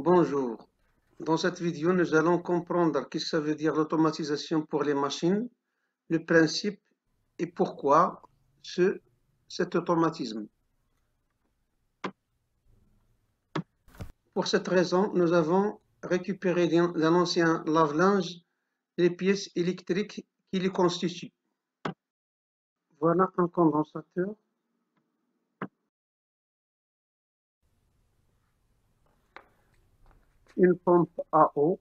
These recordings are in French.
Bonjour. Dans cette vidéo, nous allons comprendre ce que ça veut dire l'automatisation pour les machines, le principe et pourquoi cet automatisme. Pour cette raison, nous avons récupéré d'un ancien lave-linge les pièces électriques qui les constituent. Voilà un condensateur. Une pompe à eau.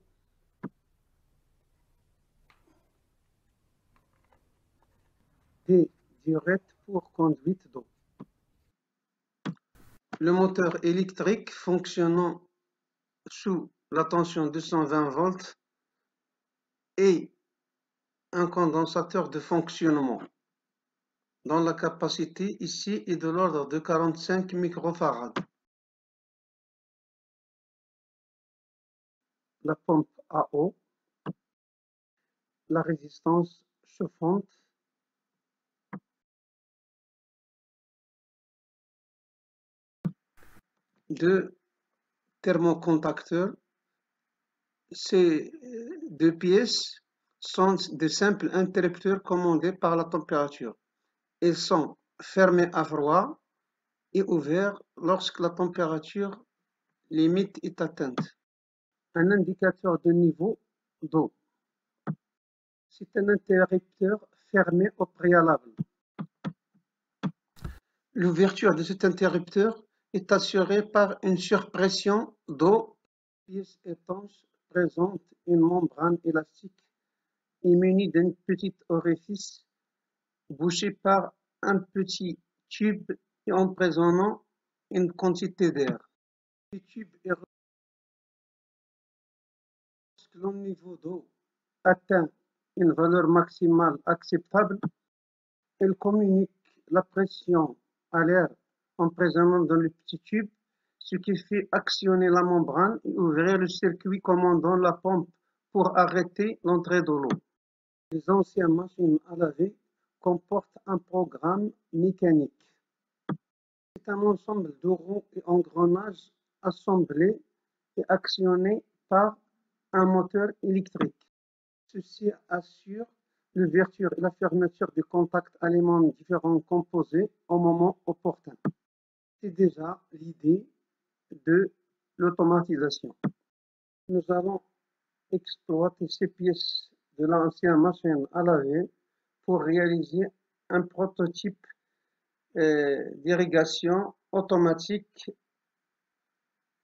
Des diurettes pour conduite d'eau. Le moteur électrique fonctionnant sous la tension 220 volts et un condensateur de fonctionnement dont la capacité ici est de l'ordre de 45 microfarads. La pompe à eau, la résistance chauffante, deux thermocontacteurs. Ces deux pièces sont de simples interrupteurs commandés par la température. Ils sont fermés à froid et ouverts lorsque la température limite est atteinte. Un indicateur de niveau d'eau. C'est un interrupteur fermé au préalable. L'ouverture de cet interrupteur est assurée par une surpression d'eau. La pièce étanche présente une membrane élastique et munie d'un petit orifice bouché par un petit tube et emprisonnant une quantité d'air. Ce tube est lorsque le niveau d'eau atteint une valeur maximale acceptable, elle communique la pression à l'air emprisonnant dans le petit tube, ce qui fait actionner la membrane et ouvrir le circuit commandant la pompe pour arrêter l'entrée de l'eau. Les anciennes machines à laver comportent un programme mécanique. C'est un ensemble de roues et engrenages assemblés et actionnés par un moteur électrique. Ceci assure l'ouverture et la fermeture des contacts alimentant différents composés au moment opportun. C'est déjà l'idée de l'automatisation. Nous allons exploiter ces pièces de l'ancienne machine à laver pour réaliser un prototype d'irrigation automatique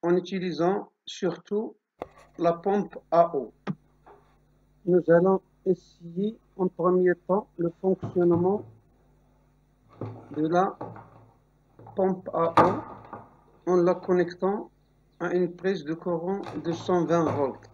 en utilisant surtout la pompe à eau. Nous allons essayer en premier temps le fonctionnement de la pompe à eau en la connectant à une prise de courant de 120 volts.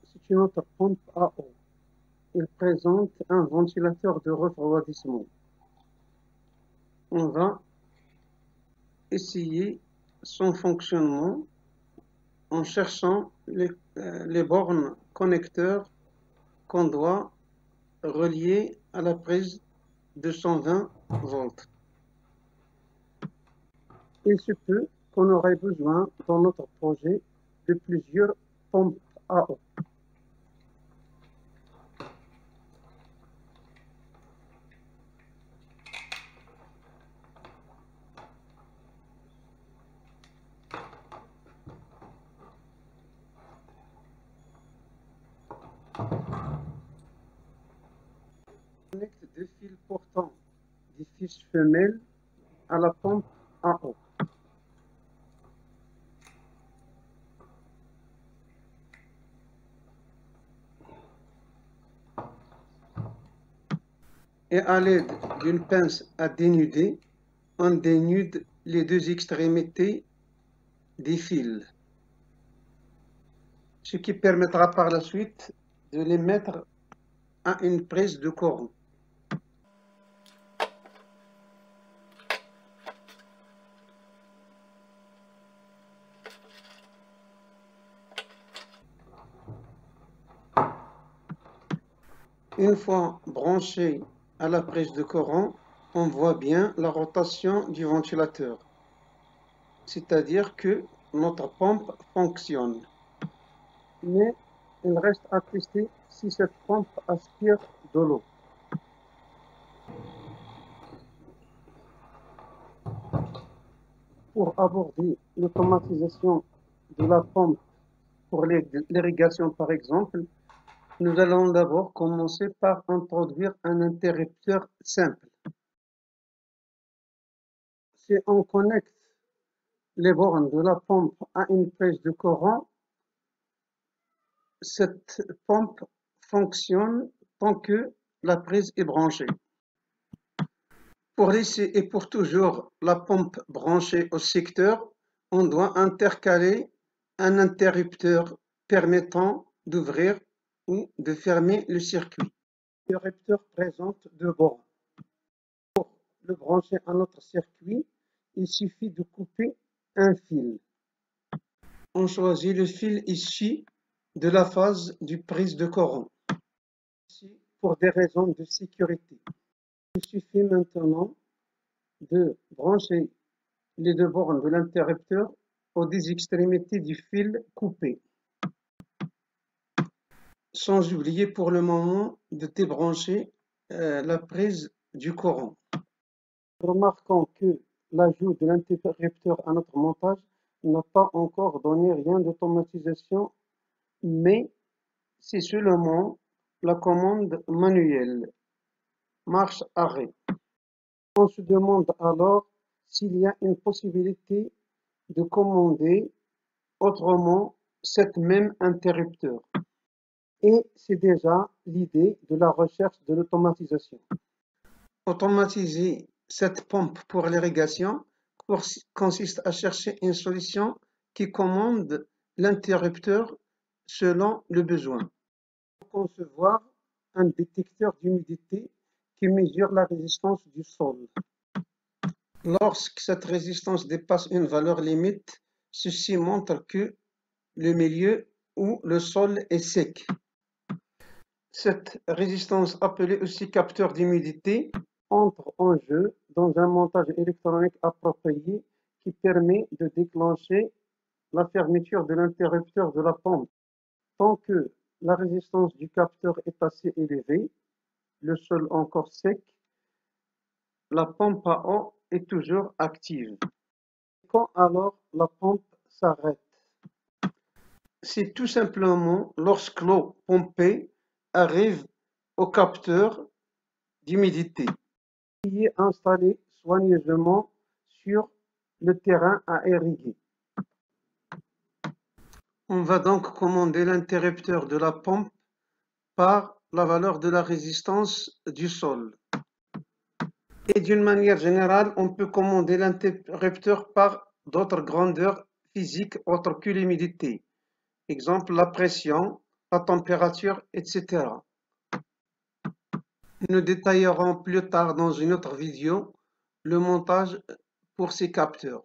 C'est une autre pompe à eau. Il présente un ventilateur de refroidissement. On va essayer son fonctionnement en cherchant les bornes connecteurs qu'on doit relier à la prise de 120 volts. Il se peut qu'on aurait besoin dans notre projet de plusieurs pompes à eau. On connecte deux fils portant des fiches femelles à la pompe à eau. et à l'aide d'une pince à dénuder, on dénude les deux extrémités des fils, ce qui permettra par la suite de les mettre à une prise de courant. Une fois branché à la prise de courant, on voit bien la rotation du ventilateur, c'est-à-dire que notre pompe fonctionne. Mais il reste à tester si cette pompe aspire de l'eau. Pour aborder l'automatisation de la pompe pour l'irrigation par exemple, nous allons d'abord commencer par introduire un interrupteur simple. Si on connecte les bornes de la pompe à une prise de courant, cette pompe fonctionne tant que la prise est branchée. Pour laisser et pour toujours la pompe branchée au secteur, on doit intercaler un interrupteur permettant d'ouvrir ou de fermer le circuit. L'interrupteur présente deux bornes. Pour le brancher à notre circuit, il suffit de couper un fil. On choisit le fil issu de la phase du prise de courant. Pour des raisons de sécurité. Il suffit maintenant de brancher les deux bornes de l'interrupteur aux deux extrémités du fil coupé. Sans oublier pour le moment de débrancher la prise du courant. Remarquons que l'ajout de l'interrupteur à notre montage n'a pas encore donné rien d'automatisation, mais c'est seulement la commande manuelle, marche-arrêt. On se demande alors s'il y a une possibilité de commander autrement cet même interrupteur. Et c'est déjà l'idée de la recherche de l'automatisation. Automatiser cette pompe pour l'irrigation consiste à chercher une solution qui commande l'interrupteur selon le besoin. Concevoir un détecteur d'humidité qui mesure la résistance du sol. Lorsque cette résistance dépasse une valeur limite, ceci montre que le milieu ou le sol est sec. Cette résistance, appelée aussi capteur d'humidité, entre en jeu dans un montage électronique approprié qui permet de déclencher la fermeture de l'interrupteur de la pompe. Tant que la résistance du capteur est assez élevée, le sol encore sec, la pompe à eau est toujours active. Quand alors la pompe s'arrête? C'est tout simplement lorsque l'eau pompée arrive au capteur d'humidité qui est installé soigneusement sur le terrain à irriguer. On va donc commander l'interrupteur de la pompe par la valeur de la résistance du sol. Et d'une manière générale, on peut commander l'interrupteur par d'autres grandeurs physiques autres que l'humidité. Exemple, la pression, la température, etc. Nous détaillerons plus tard dans une autre vidéo le montage pour ces capteurs.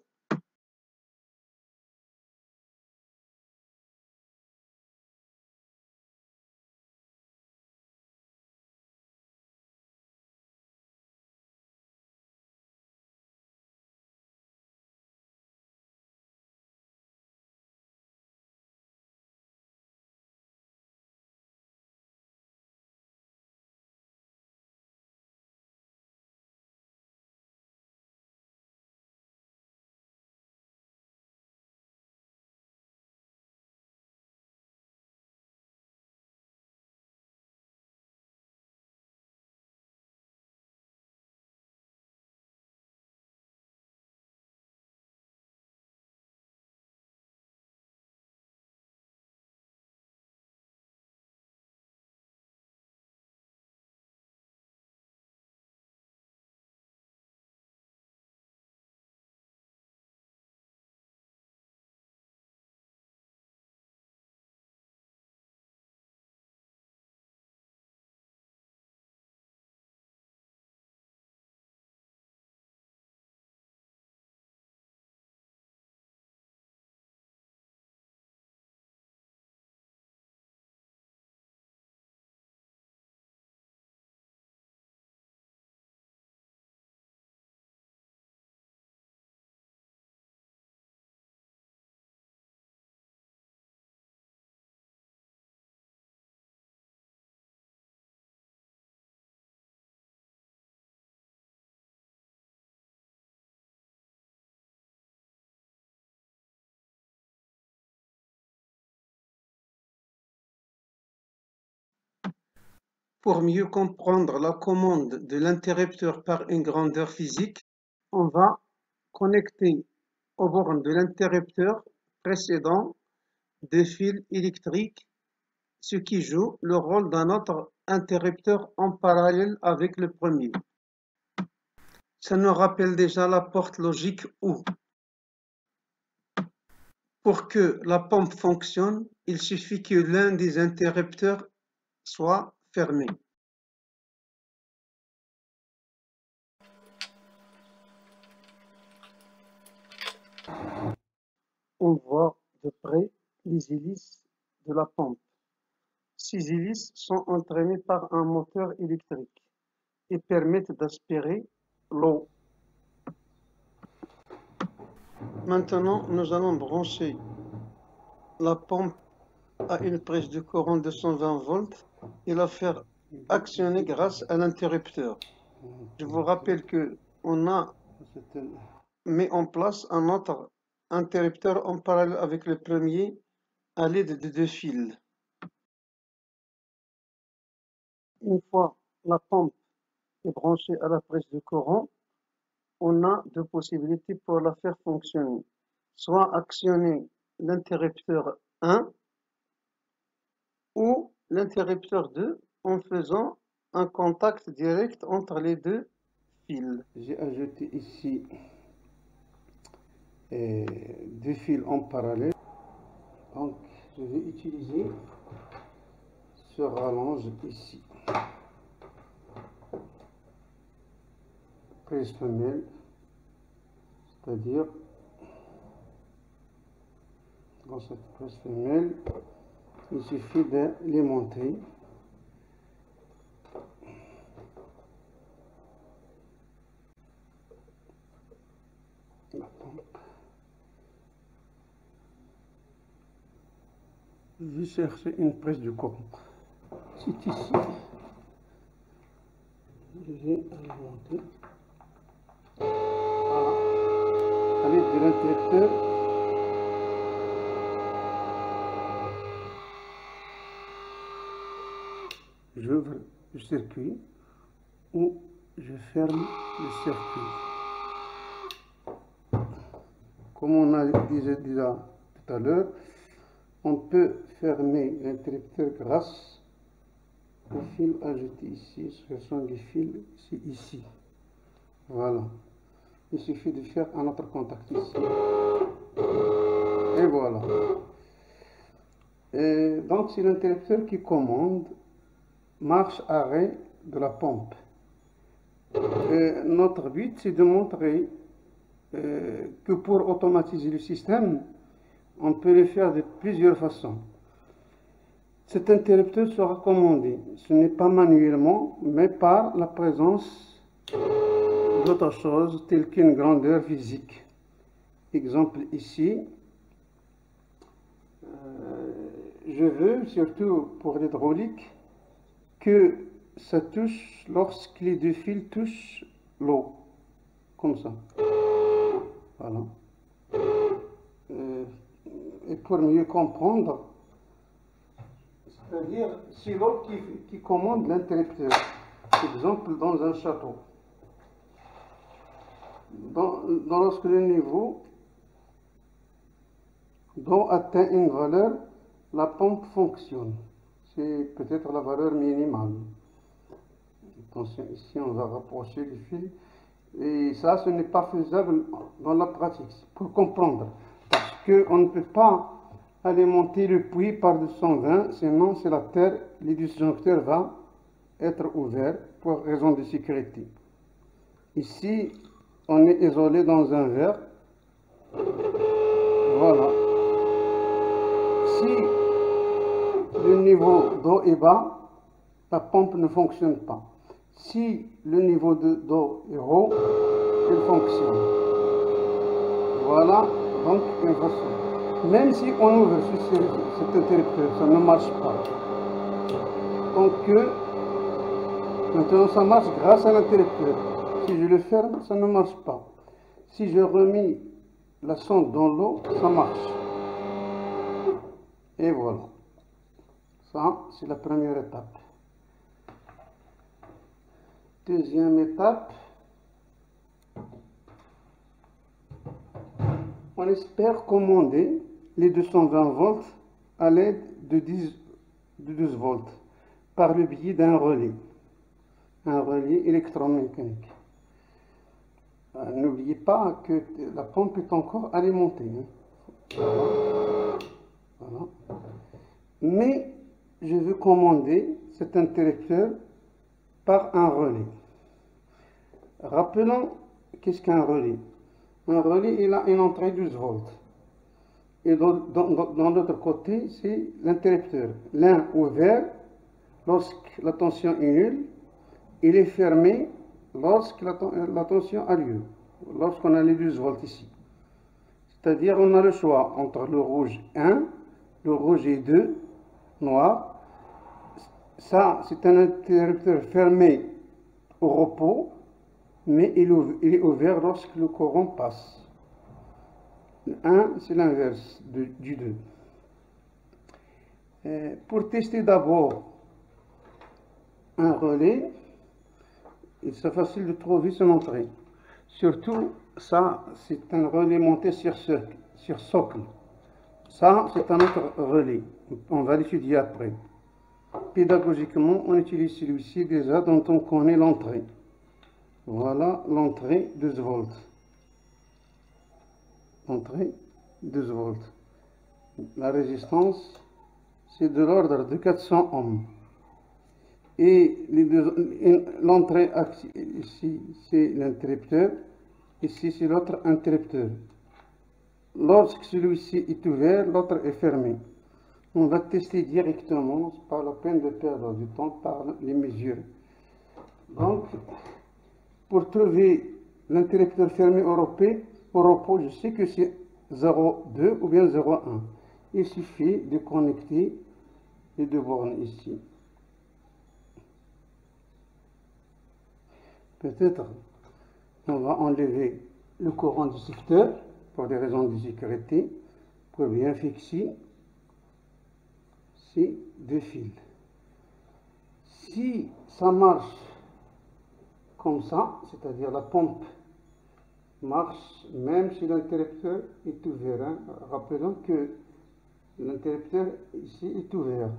Pour mieux comprendre la commande de l'interrupteur par une grandeur physique, on va connecter aux bornes de l'interrupteur précédent deux fils électriques, ce qui joue le rôle d'un autre interrupteur en parallèle avec le premier. Ça nous rappelle déjà la porte logique OU. Pour que la pompe fonctionne, il suffit que l'un des interrupteurs soit fermé. On voit de près les hélices de la pompe. Ces hélices sont entraînées par un moteur électrique et permettent d'aspirer l'eau. Maintenant, nous allons brancher la pompe à une prise de courant de 120 volts et la faire actionner grâce à l'interrupteur. Je vous rappelle que on a mis en place un autre interrupteur en parallèle avec le premier à l'aide de deux fils. Une fois la pompe est branchée à la prise de courant, on a deux possibilités pour la faire fonctionner. Soit actionner l'interrupteur 1 ou l'interrupteur 2 en faisant un contact direct entre les deux fils. J'ai ajouté ici deux fils en parallèle. Donc je vais utiliser ce rallonge ici. Prise femelle, c'est-à-dire dans cette prise femelle, il suffit de les monter. La pompe. Je vais chercher une prise de courant. C'est ici. Je vais alimenter. Voilà. À l'aide de l'interrupteur. J'ouvre le circuit ou je ferme le circuit. Comme on a dit déjà tout à l'heure, on peut fermer l'interrupteur grâce au fil ajouté ici. Ce sont des fils ici. Voilà. Il suffit de faire un autre contact ici. Et voilà. Et donc c'est l'interrupteur qui commande marche-arrêt de la pompe. Notre but, c'est de montrer que pour automatiser le système, on peut le faire de plusieurs façons. Cet interrupteur sera commandé, ce n'est pas manuellement, mais par la présence d'autres choses telles qu'une grandeur physique. Exemple ici, je veux, surtout pour l'hydraulique, que ça touche lorsque les deux fils touchent l'eau, comme ça. Voilà. Et pour mieux comprendre, c'est-à-dire c'est l'eau qui commande l'interrupteur. Exemple dans un château. Lorsque le niveau d'eau atteint une valeur, la pompe fonctionne. C'est peut-être la valeur minimale. Attention, ici on va rapprocher le fil. Et ça, ce n'est pas faisable dans la pratique, pour comprendre. Parce qu'on ne peut pas alimenter le puits par de 120, sinon c'est la terre, le disjoncteur va être ouvert pour raison de sécurité. Ici, on est isolé dans un verre. Voilà. Si le niveau d'eau est bas, la pompe ne fonctionne pas. Si le niveau d'eau est haut, elle fonctionne. Voilà donc une façon. Même si on ouvre cet interrupteur, ça ne marche pas. Donc maintenant ça marche grâce à l'interrupteur. Si je le ferme, ça ne marche pas. Si je remets la sonde dans l'eau, ça marche. Et voilà. Ça, c'est la première étape. Deuxième étape, on espère commander les 220 volts à l'aide de 12 volts par le biais d'un relais électromécanique. N'oubliez pas que la pompe est encore alimentée. Voilà. Mais je veux commander cet interrupteur par un relais. Rappelons, qu'est-ce qu'un relais? Un relais, il a une entrée 12 volts. Et dans l'autre côté, c'est l'interrupteur. L'un ouvert lorsque la tension est nulle. Il est fermé lorsque la tension a lieu. Lorsqu'on a les 12 volts ici. C'est-à-dire, on a le choix entre le rouge 1, le rouge et 2, noir. Ça, c'est un interrupteur fermé au repos, mais il est ouvert lorsque le courant passe. Le 1, c'est l'inverse du 2. Pour tester d'abord un relais, il est facile de trouver son entrée. Surtout, ça, c'est un relais monté sur socle. Ça, c'est un autre relais. On va l'étudier après. Pédagogiquement, on utilise celui-ci déjà dont on connaît l'entrée. Voilà l'entrée 12 volts. Entrée 12 volts. La résistance, c'est de l'ordre de 400 ohms. Et l'entrée ici, c'est l'interrupteur. Ici, c'est l'autre interrupteur. Lorsque celui-ci est ouvert, l'autre est fermé. On va tester directement, c'est pas la peine de perdre du temps par les mesures. Donc, pour trouver l'interrupteur fermé au repos, je sais que c'est 0,2 ou bien 0,1. Il suffit de connecter les deux bornes ici. Peut-être on va enlever le courant du secteur pour des raisons de sécurité, pour bien fixer ces deux fils. Si ça marche comme ça, c'est-à-dire la pompe marche même si l'interrupteur est ouvert. Rappelons que l'interrupteur ici est ouvert.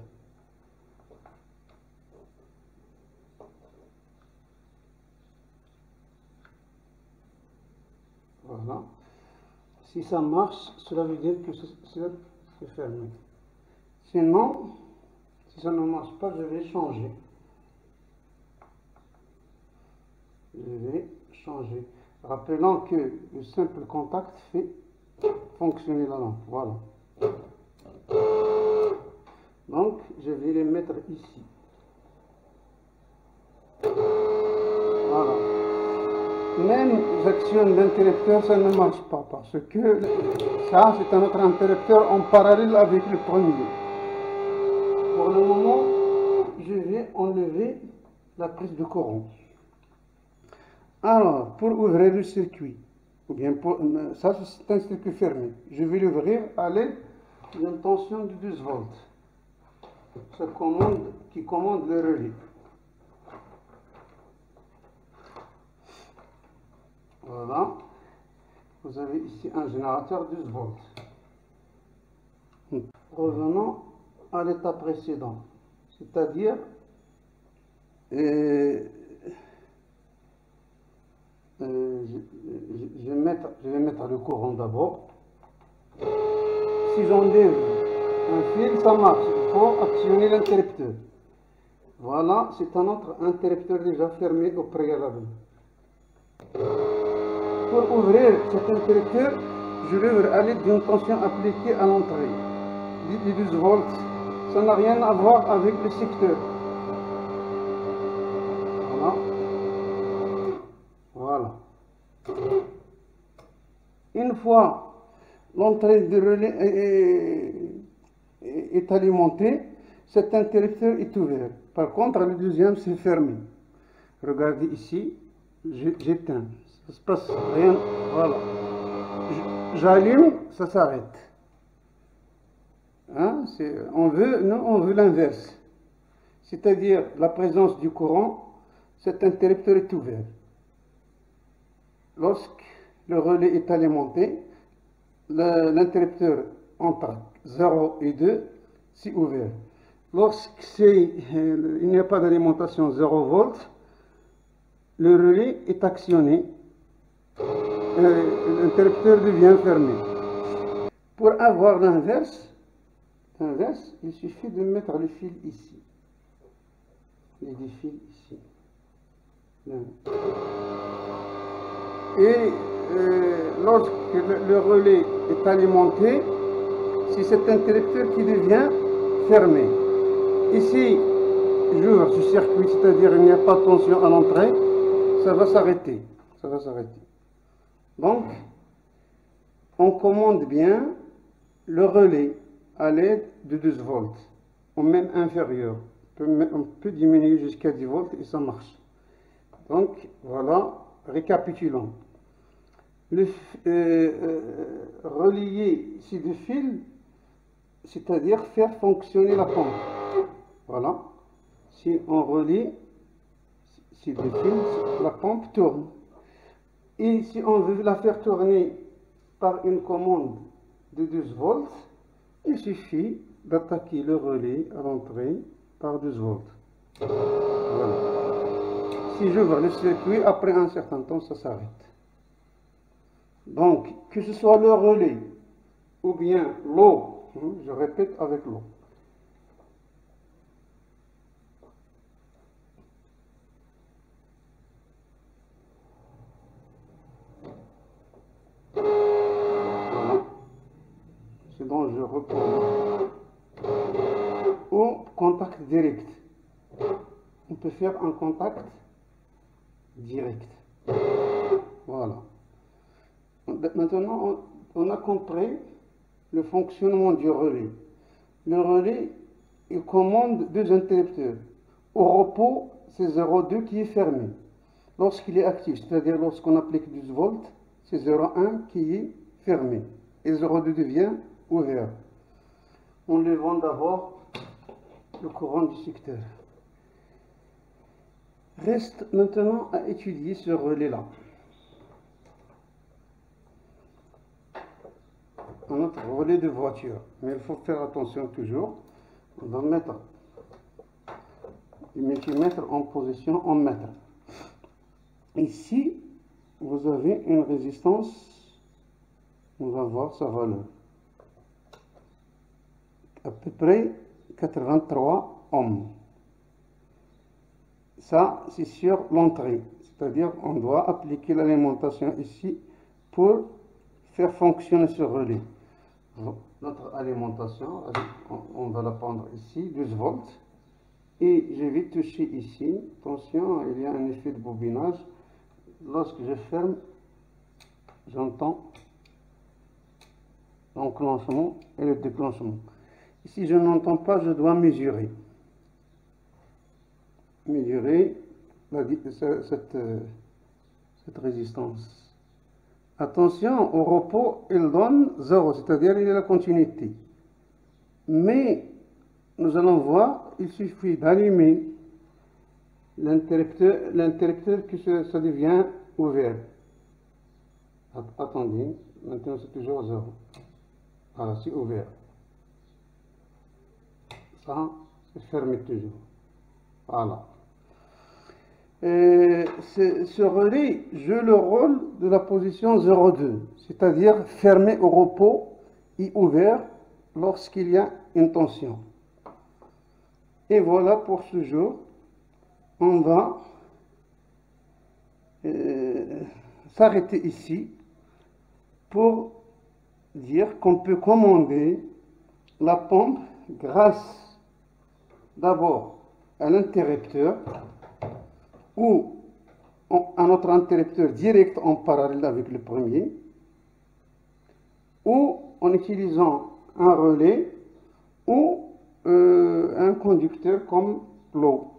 Voilà. Si ça marche, cela veut dire que c'est fermé. Sinon, si ça ne marche pas, je vais changer. Rappelons que le simple contact fait fonctionner la lampe. Voilà. Donc, je vais les mettre ici. Voilà. Même j'actionne l'interrupteur, ça ne marche pas parce que ça, c'est un autre interrupteur en parallèle avec le premier. Pour le moment, je vais enlever la prise de courant. Alors, pour ouvrir le circuit, ou bien ça c'est un circuit fermé, je vais l'ouvrir à l'aide d'une tension de 12 volts. Ça qui commande le relais. Voilà. Vous avez ici un générateur 12 volts. Revenons à l'état précédent, c'est-à-dire je vais mettre le courant d'abord. Si j'enlève un fil, ça marche. Il faut actionner l'interrupteur. Voilà, c'est un autre interrupteur déjà fermé au préalable. Pour ouvrir cet interrupteur, je l'ouvre à l'aide d'une tension appliquée à l'entrée. Les 12 volts, ça n'a rien à voir avec le secteur. Voilà. Voilà. Une fois l'entrée de relais est alimentée, cet interrupteur est ouvert. Par contre, le deuxième, c'est fermé. Regardez ici, j'éteins. Ça se passe rien. Voilà. J'allume, ça s'arrête. Hein, on veut l'inverse. C'est-à-dire la présence du courant cet interrupteur est ouvert. Lorsque le relais est alimenté, l'interrupteur entre 0 et 2, c'est ouvert. Lorsqu'il n'y a pas d'alimentation 0 volts, le relais est actionné, l'interrupteur devient fermé. Pour avoir l'inverse, il suffit de mettre le fil ici. Les deux fils ici. Et lorsque le relais est alimenté, c'est cet interrupteur qui devient fermé. Ici, j'ouvre ce circuit, c'est-à-dire il n'y a pas de tension à l'entrée, ça va s'arrêter. Donc, on commande bien le relais à l'aide de 12 volts, ou même inférieur. On peut diminuer jusqu'à 10 volts et ça marche. Donc, voilà, récapitulons. Relier ces deux fils, c'est-à-dire faire fonctionner la pompe. Voilà. Si on relie ces deux fils, la pompe tourne. Et si on veut la faire tourner par une commande de 12 volts, il suffit d'attaquer le relais à l'entrée par 12 volts. Voilà. Si j'ouvre le circuit, après un certain temps, ça s'arrête. Donc, que ce soit le relais ou bien l'eau, je répète avec l'eau. Voilà. C'est dont je reprends. Ou contact direct. On peut faire un contact direct. Voilà. Maintenant, on a compris le fonctionnement du relais. Le relais, il commande deux interrupteurs. Au repos, c'est 0,2 qui est fermé. Lorsqu'il est actif, c'est-à-dire lorsqu'on applique 12 volts, c'est 0,1 qui est fermé. Et 0,2 devient ouvert. On levant d'abord le courant du secteur. Reste maintenant à étudier ce relais-là. Un autre relais de voiture. Mais il faut faire attention toujours. On va mettre le multimètre en position en mètres. Ici, vous avez une résistance. On va voir sa valeur. À peu près 83 ohms. Ça, c'est sur l'entrée. C'est-à-dire, on doit appliquer l'alimentation ici pour faire fonctionner ce relais. Notre alimentation, on va la prendre ici, 12 volts. Et je vais toucher ici. Attention, il y a un effet de bobinage. Lorsque je ferme, j'entends l'enclenchement et le déclenchement. Si je n'entends pas, je dois mesurer. Cette résistance. Attention, au repos, il donne 0, c'est-à-dire il y a la continuité. Mais nous allons voir, il suffit d'allumer l'interrupteur que ça devient ouvert. Attendez, maintenant c'est toujours 0. Voilà, c'est ouvert. Ça, c'est fermé toujours. Voilà. Ce relais joue le rôle de la position 0,2, c'est-à-dire fermé au repos et ouvert lorsqu'il y a une tension. Et voilà pour ce jour. On va s'arrêter ici pour dire qu'on peut commander la pompe grâce d'abord à l'interrupteur ou à notre interrupteur direct en parallèle avec le premier, ou en utilisant un relais ou un conducteur comme l'eau.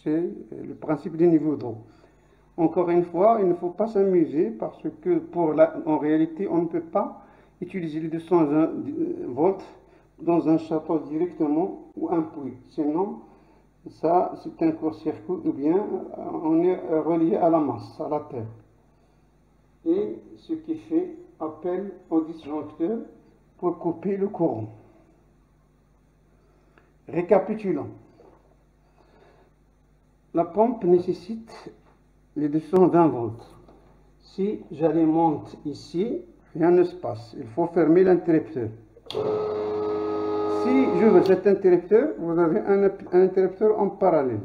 C'est le principe du niveau d'eau. Encore une fois, il ne faut pas s'amuser parce que en réalité, on ne peut pas utiliser les 220 volts dans un château directement ou un puits. Sinon, Ça, c'est un court-circuit ou bien on est relié à la masse, à la Terre. Et ce qui fait appel au disjoncteur pour couper le courant. Récapitulons. La pompe nécessite les 220 volts. Si j'alimente ici, rien ne se passe. Il faut fermer l'interrupteur. Si j'ouvre cet interrupteur, vous avez un interrupteur en parallèle.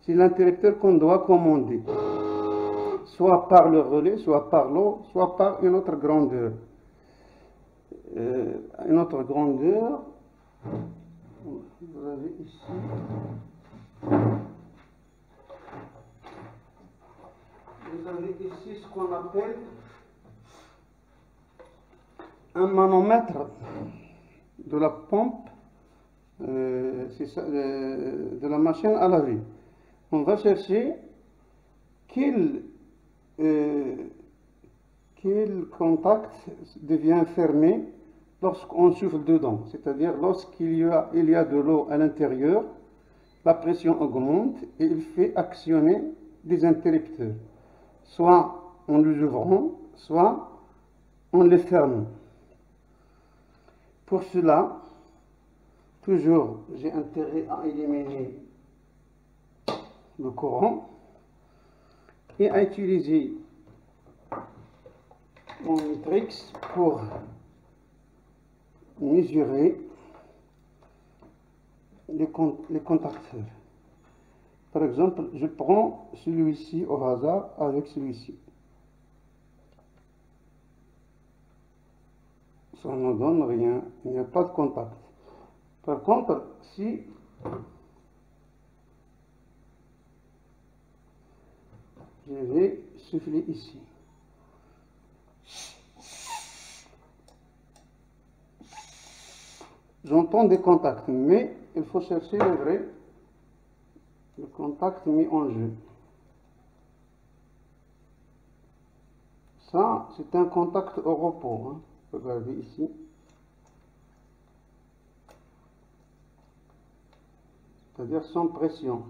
C'est l'interrupteur qu'on doit commander. Soit par le relais, soit par l'eau, soit par une autre grandeur. Une autre grandeur. Vous avez ici. Vous avez ici ce qu'on appelle un manomètre de la pompe, de la machine à laver. On va chercher quel contact devient fermé lorsqu'on souffle dedans. C'est-à-dire lorsqu'il y a de l'eau à l'intérieur, la pression augmente et il fait actionner des interrupteurs. Soit en les ouvrant, soit en les fermant. Pour cela, toujours, j'ai intérêt à éliminer le courant et à utiliser mon matrix pour mesurer les contacteurs. Par exemple, je prends celui-ci au hasard avec celui-ci. Ça ne donne rien, il n'y a pas de contact. Par contre, si je vais souffler ici, j'entends des contacts, mais il faut chercher le contact mis en jeu. Ça, c'est un contact au repos. Hein. Regardez ici. C'est-à-dire sans pression.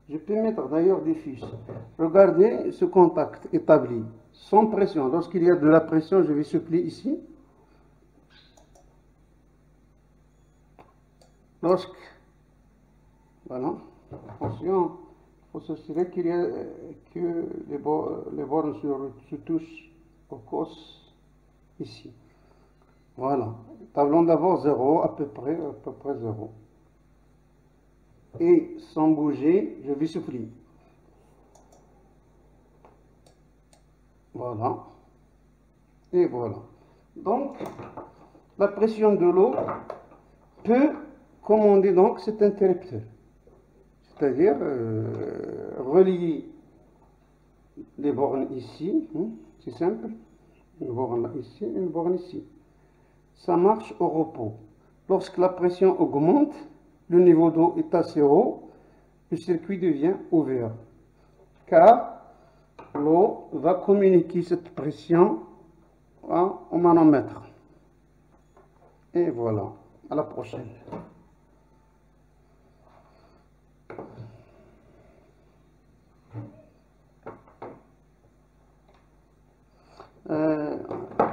Je peux mettre d'ailleurs des fiches. Regardez ce contact établi, sans pression. Lorsqu'il y a de la pression, je vais souffler ici. Voilà, attention, il faut s'assurer que les bornes se touchent au cos ici. Voilà, tablon d'abord 0, à peu près 0. Et sans bouger, je vais souffler. Voilà. Et voilà. Donc, la pression de l'eau peut commander donc cet interrupteur. C'est-à-dire relier les bornes ici, c'est simple, une borne ici, une borne ici. Ça marche au repos. Lorsque la pression augmente, le niveau d'eau est assez haut, le circuit devient ouvert, car l'eau va communiquer cette pression au manomètre. Et voilà, à la prochaine.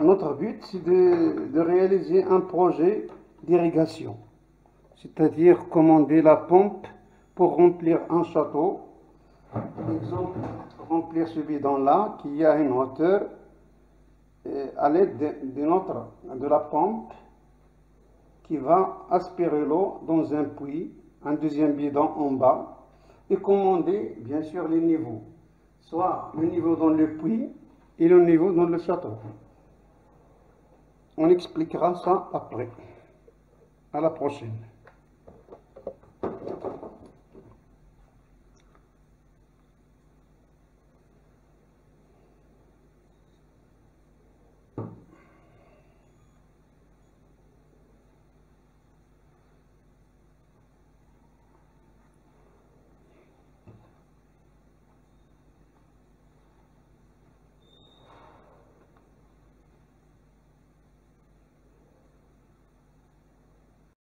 Notre but, c'est de réaliser un projet d'irrigation, c'est-à-dire commander la pompe pour remplir un château. Par exemple, remplir ce bidon-là qui a une hauteur à l'aide de la pompe qui va aspirer l'eau dans un puits, un deuxième bidon en bas, et commander bien sûr les niveaux, soit le niveau dans le puits et le niveau dans le château. On expliquera ça après. À la prochaine.